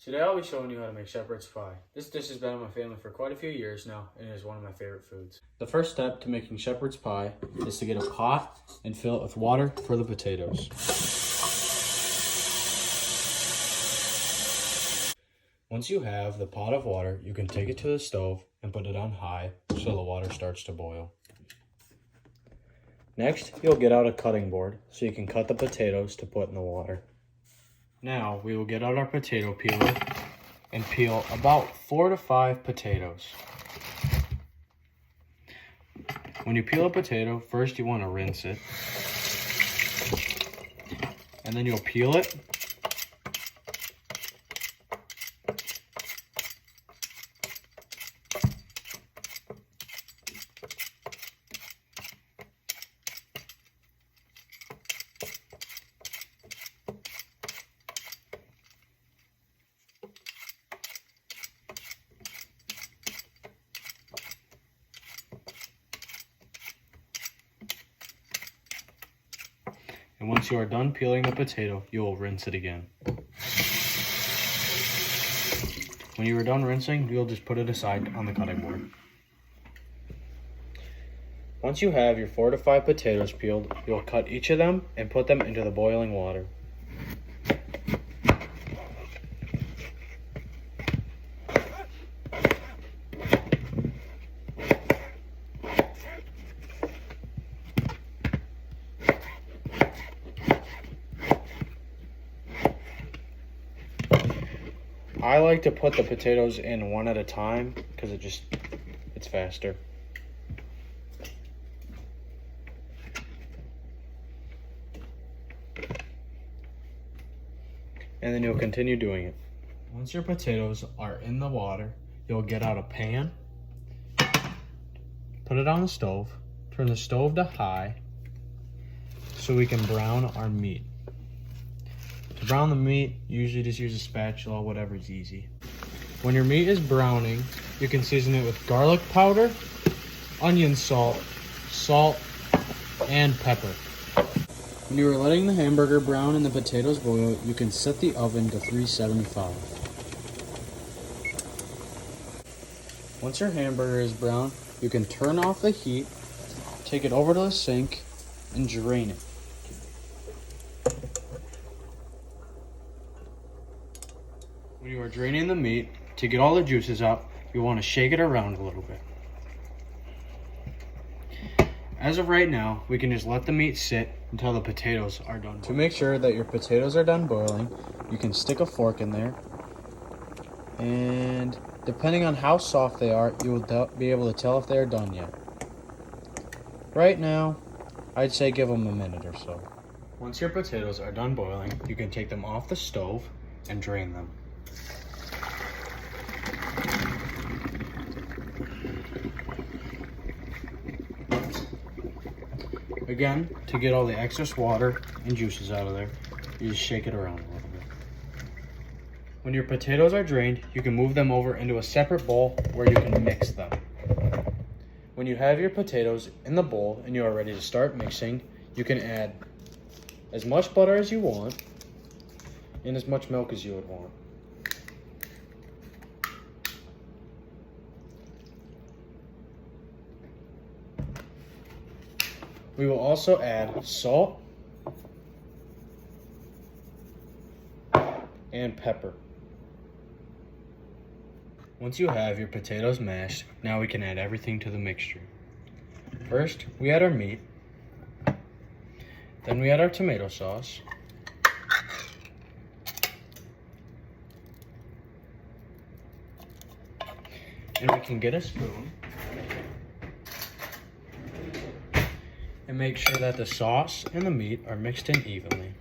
Today I'll be showing you how to make shepherd's pie. This dish has been in my family for quite a few years now and is one of my favorite foods. The first step to making shepherd's pie is to get a pot and fill it with water for the potatoes. Once you have the pot of water, you can take it to the stove and put it on high so the water starts to boil. Next, you'll get out a cutting board so you can cut the potatoes to put in the water. Now we will get out our potato peeler and peel about 4 to 5 potatoes. When you peel a potato, first you want to rinse it. And then you'll peel it. And once you are done peeling the potato, you will rinse it again. When you are done rinsing, you'll just put it aside on the cutting board. Once you have your 4 to 5 potatoes peeled, you'll cut each of them and put them into the boiling water. I like to put the potatoes in one at a time because it's faster. And then you'll continue doing it. Once your potatoes are in the water, you'll get out a pan, put it on the stove, turn the stove to high so we can brown our meat. To brown the meat, usually just use a spatula, whatever's easy. When your meat is browning, you can season it with garlic powder, onion salt, and pepper. When you are letting the hamburger brown and the potatoes boil, you can set the oven to 375. Once your hamburger is brown, you can turn off the heat, take it over to the sink, and drain it. When you are draining the meat, to get all the juices out, you want to shake it around a little bit. As of right now, we can just let the meat sit until the potatoes are done boiling. To make sure that your potatoes are done boiling, you can stick a fork in there, and depending on how soft they are, you will be able to tell if they are done yet. Right now, I'd say give them a minute or so. Once your potatoes are done boiling, you can take them off the stove and drain them. Again, to get all the excess water and juices out of there, you just shake it around a little bit. When your potatoes are drained, you can move them over into a separate bowl where you can mix them. When you have your potatoes in the bowl and you are ready to start mixing, you can add as much butter as you want and as much milk as you would want. We will also add salt and pepper. Once you have your potatoes mashed, now we can add everything to the mixture. First, we add our meat. Then we add our tomato sauce. And we can get a spoon and make sure that the sauce and the meat are mixed in evenly.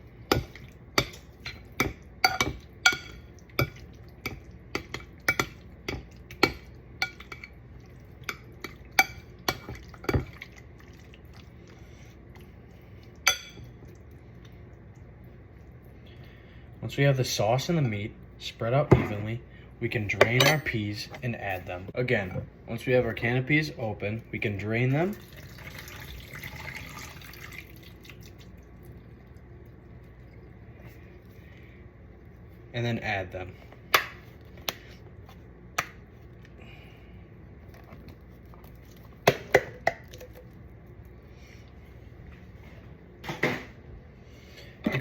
Once we have the sauce and the meat spread out evenly, we can drain our peas and add them. Again, once we have our can of peas open, we can drain them and then add them.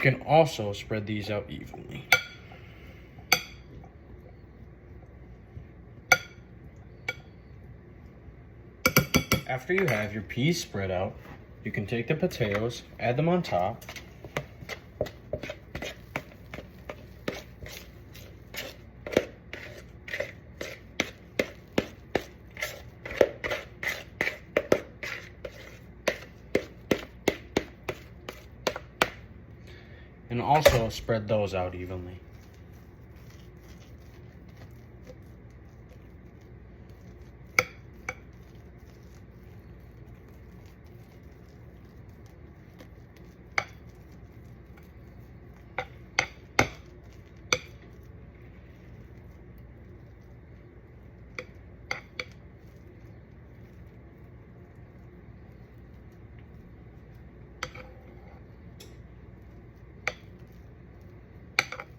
can also spread these out evenly. After you have your peas spread out, you can take the potatoes, add them on top. And also spread those out evenly.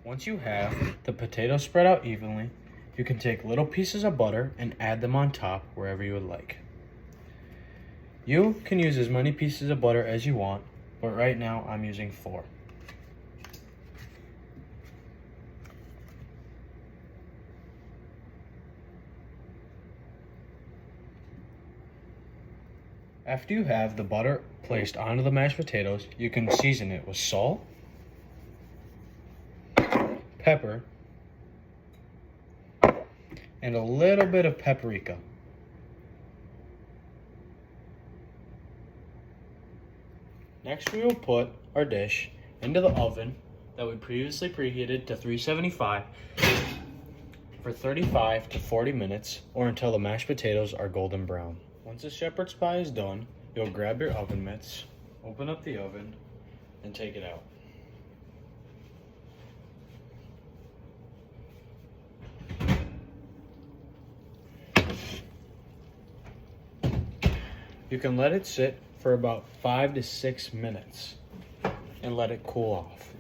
Once you have the potatoes spread out evenly, you can take little pieces of butter and add them on top wherever you would like. You can use as many pieces of butter as you want, but right now I'm using 4. After you have the butter placed onto the mashed potatoes, you can season it with salt, pepper, and a little bit of paprika. Next, we will put our dish into the oven that we previously preheated to 375 for 35 to 40 minutes or until the mashed potatoes are golden brown. Once the shepherd's pie is done, you'll grab your oven mitts, open up the oven, and take it out. You can let it sit for about 5 to 6 minutes and let it cool off.